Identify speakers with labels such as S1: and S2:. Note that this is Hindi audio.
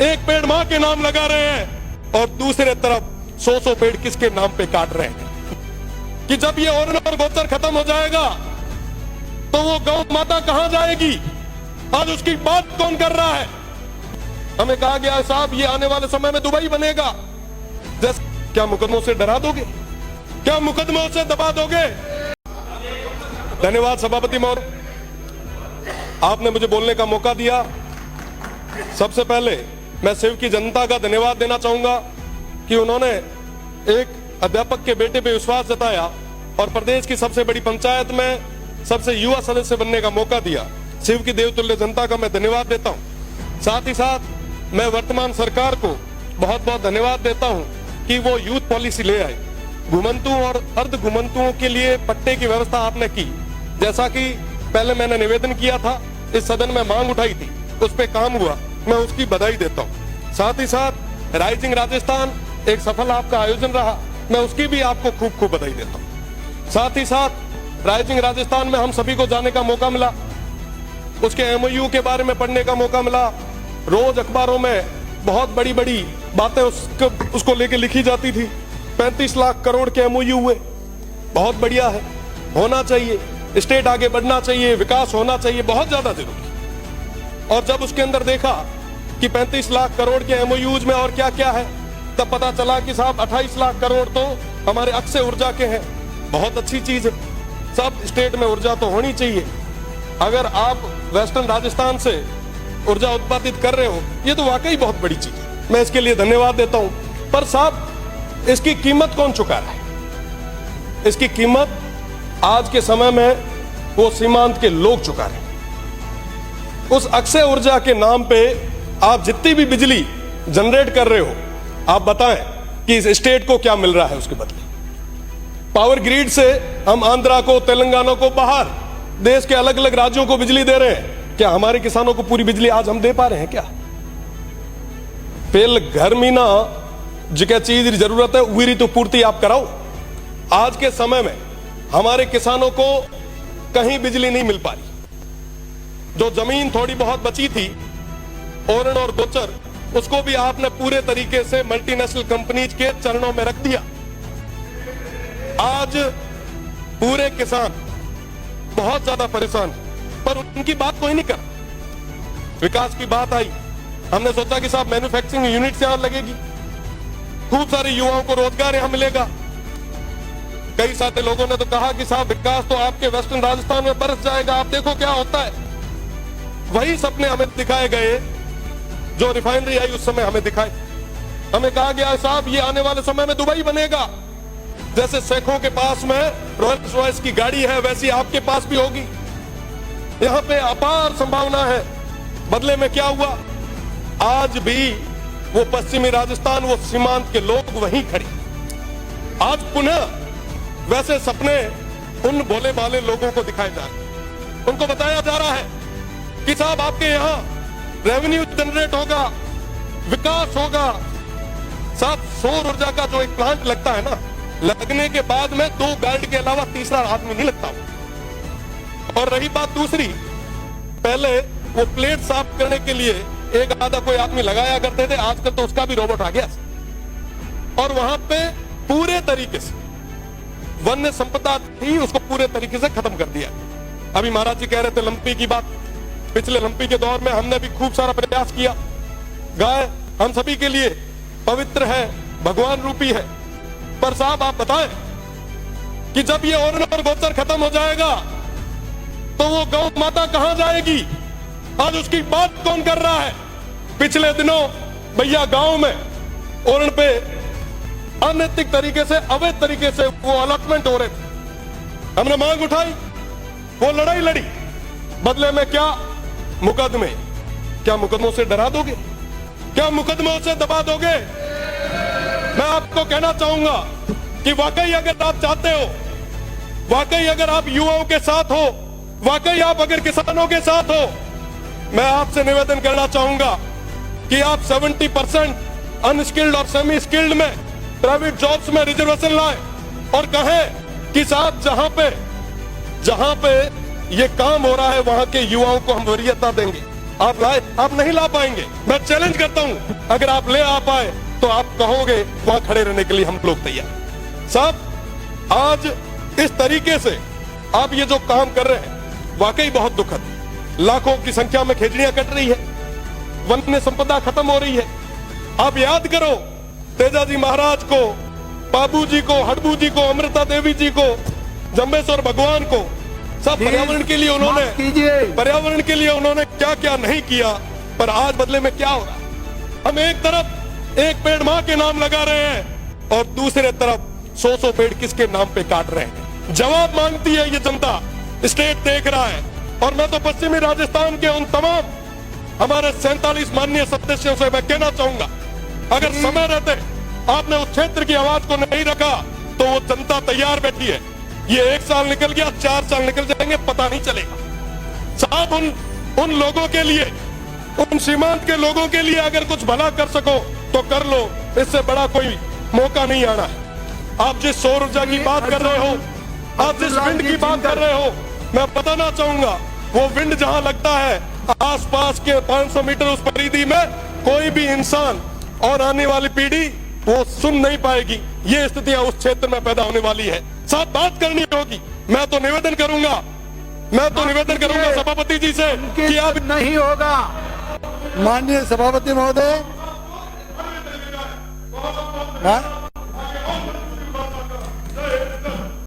S1: एक पेड़ मां के नाम लगा रहे हैं और दूसरे तरफ 100 पेड़ किसके नाम पे काट रहे हैं। कि जब ये ओरण और गोचर खत्म हो जाएगा तो वो गौ माता कहां जाएगी? आज उसकी बात कौन कर रहा है? हमें कहा गया साहब ये आने वाले समय में दुबई बनेगा। जैसे क्या मुकदमों से डरा दोगे? क्या मुकदमों से दबा दोगे? धन्यवाद सभापति महोदय, आपने मुझे बोलने का मौका दिया। सबसे पहले मैं शिव की जनता का धन्यवाद देना चाहूंगा कि उन्होंने एक अध्यापक के बेटे पे विश्वास जताया और प्रदेश की सबसे बड़ी पंचायत में सबसे युवा सदस्य बनने का मौका दिया। शिव की देवतुल्य जनता का मैं धन्यवाद देता हूं। साथ ही साथ मैं वर्तमान सरकार को बहुत बहुत धन्यवाद देता हूं कि वो यूथ पॉलिसी ले आए। घुमंतुओं और अर्ध घुमंतुओं के लिए पट्टे की व्यवस्था आपने की, जैसा कि पहले मैंने निवेदन किया था, इस सदन में मांग उठाई थी, उस पर काम हुआ, मैं उसकी बधाई देता हूं। साथ ही साथ राइजिंग राजस्थान एक सफल आपका आयोजन रहा, मैं उसकी भी आपको खूब खूब बधाई देता हूं। साथ ही साथ राइजिंग राजस्थान में हम सभी को जाने का मौका मिला, उसके एमओयू के बारे में पढ़ने का मौका मिला। रोज अखबारों में बहुत बड़ी बड़ी बातें उसको लेके लिखी जाती थी। 35 लाख करोड़ के एमओयू हुए, बहुत बढ़िया है, होना चाहिए, स्टेट आगे बढ़ना चाहिए, विकास होना चाहिए, बहुत ज्यादा जरूरी। और जब उसके अंदर देखा कि 35 लाख करोड़ के एमओयूज में और क्या क्या है, तब पता चला कि साहब 28 लाख करोड़ तो हमारे अक्षय ऊर्जा के हैं। बहुत अच्छी चीज है, सब स्टेट में ऊर्जा तो होनी चाहिए। अगर आप वेस्टर्न राजस्थान से ऊर्जा उत्पादित कर रहे हो, ये तो वाकई बहुत बड़ी चीज है, मैं इसके लिए धन्यवाद देता हूं। पर साहब इसकी कीमत कौन चुका रहा है? इसकी कीमत आज के समय में वो सीमांत के लोग चुका रहे हैं। उस अक्षय ऊर्जा के नाम पे आप जितनी भी बिजली जनरेट कर रहे हो, आप बताएं कि इस स्टेट को क्या मिल रहा है उसके बदले। पावर ग्रिड से हम आंध्रा को, तेलंगाना को, बाहर देश के अलग अलग राज्यों को बिजली दे रहे हैं। क्या हमारे किसानों को पूरी बिजली आज हम दे पा रहे हैं क्या? पेल घर मीना जिका चीज जरूरत है उरी तो पूर्ति आप कराओ। आज के समय में हमारे किसानों को कहीं बिजली नहीं मिल पा रही। जो जमीन थोड़ी बहुत बची थी ओरण और गोचर, उसको भी आपने पूरे तरीके से मल्टीनेशनल कंपनीज के चरणों में रख दिया। आज पूरे किसान बहुत ज्यादा परेशान है, पर उनकी बात कोई नहीं कर। विकास की बात आई, हमने सोचा कि साहब मैन्युफैक्चरिंग यूनिट यहां लगेगी, खूब सारे युवाओं को रोजगार यहां मिलेगा। कई सारे लोगों ने तो कहा कि साहब विकास तो आपके वेस्टर्न राजस्थान में बरस जाएगा, आप देखो क्या होता है। वही सपने हमें दिखाए गए जो रिफाइनरी आई उस समय हमें दिखाए। हमें कहा गया साहब ये आने वाले समय में दुबई बनेगा। जैसे शेखों के पास में रोल्स रॉयस की गाड़ी है, वैसी आपके पास भी होगी। यहां पे अपार संभावना है। बदले में क्या हुआ? आज भी वो पश्चिमी राजस्थान, वो सीमांत के लोग वहीं खड़े। आज पुनः वैसे सपने उन भोले भाले लोगों को दिखाए जा रहे, उनको बताया जा रहा है कि साहब आपके यहां रेवेन्यू जनरेट होगा, विकास होगा। साहब सौर ऊर्जा का जो एक प्लांट लगता है ना, लगने के बाद में 2 गार्ड के अलावा तीसरा आदमी नहीं लगता। और रही बात दूसरी, पहले वो प्लेट साफ करने के लिए एक आधा कोई आदमी लगाया करते थे, आजकल तो उसका भी रोबोट आ गया। और वहां पे पूरे तरीके से वन्य संपदा थी, उसको पूरे तरीके से खत्म कर दिया। अभी महाराज जी कह रहे थे लंपी की बात, पिछले लंपी के दौर में हमने भी खूब सारा प्रयास किया। गाय हम सभी के लिए पवित्र है, भगवान रूपी है। पर साहब आप बताएं कि जब ये ओरण और गोचर खत्म हो जाएगा तो वो गौ माता कहां जाएगी? आज उसकी बात कौन कर रहा है? पिछले दिनों भैया गांव में ओरण पे अनैतिक तरीके से, अवैध तरीके से वो अलॉटमेंट हो रहे थे। हमने मांग उठाई, वो लड़ाई लड़ी, बदले में क्या? मुकदमे। क्या मुकदमों से डरा दोगे? क्या मुकदमों से दबा दोगे? मैं आपको कहना चाहूंगा कि वाकई अगर आप चाहते हो, वाकई अगर आप युवाओं के साथ हो, वाकई आप अगर किसानों के साथ हो, मैं आपसे निवेदन करना चाहूंगा कि आप 70% अनस्किल्ड और सेमी स्किल्ड में प्राइवेट जॉब्स में रिजर्वेशन लाए और कहें कि साहब जहां पे ये काम हो रहा है वहां के युवाओं को हम वरीयता देंगे। आप लाए, आप नहीं ला पाएंगे। मैं चैलेंज करता हूं, अगर आप ले आ पाए तो आप कहोगे वहां खड़े रहने के लिए हम लोग तैयार। साहब, आज इस तरीके से आप ये जो काम कर रहे हैं वाकई बहुत दुखद है। लाखों की संख्या में खेजड़ियां कट रही है, वन्य संपदा खत्म हो रही है। आप याद करो तेजाजी महाराज को, बाबू जी को, हडबू जी को, अमृता देवी जी को, जम्बेश्वर भगवान को। सब पर्यावरण के लिए उन्होंने, पर्यावरण के लिए उन्होंने क्या क्या नहीं किया, पर आज बदले में क्या हो रहा है? हम एक तरफ एक पेड़ मां के नाम लगा रहे हैं और दूसरे तरफ 100 पेड़ किसके नाम पे काट रहे हैं। जवाब मांगती है ये जनता, स्टेट देख रहा है। और मैं तो पश्चिमी राजस्थान के उन तमाम हमारे 47 माननीय सदस्यों से मैं कहना चाहूंगा, अगर समय रहते आपने उस क्षेत्र की आवाज को नहीं रखा तो वो जनता तैयार बैठी है। ये 1 साल निकल गया, 4 साल निकल जाएंगे, पता नहीं चलेगा। साहब, उन लोगों के लिए, उन सीमांत के लोगों के लिए अगर कुछ भला कर सको तो कर लो, इससे बड़ा कोई मौका नहीं आना है। आप जिस सौर ऊर्जा की बात कर रहे हो, आप जिस विंड की बात कर रहे हो, मैं बताना चाहूंगा वो विंड जहां लगता है आसपास के 500 मीटर उस परिधि में कोई भी इंसान और आने वाली पीढ़ी वो सुन नहीं पाएगी। ये स्थितियां उस क्षेत्र में पैदा होने वाली है। साथ बात करनी होगी। मैं तो निवेदन करूंगा सभापति जी से कि आप
S2: नहीं होगा। माननीय सभापति महोदय,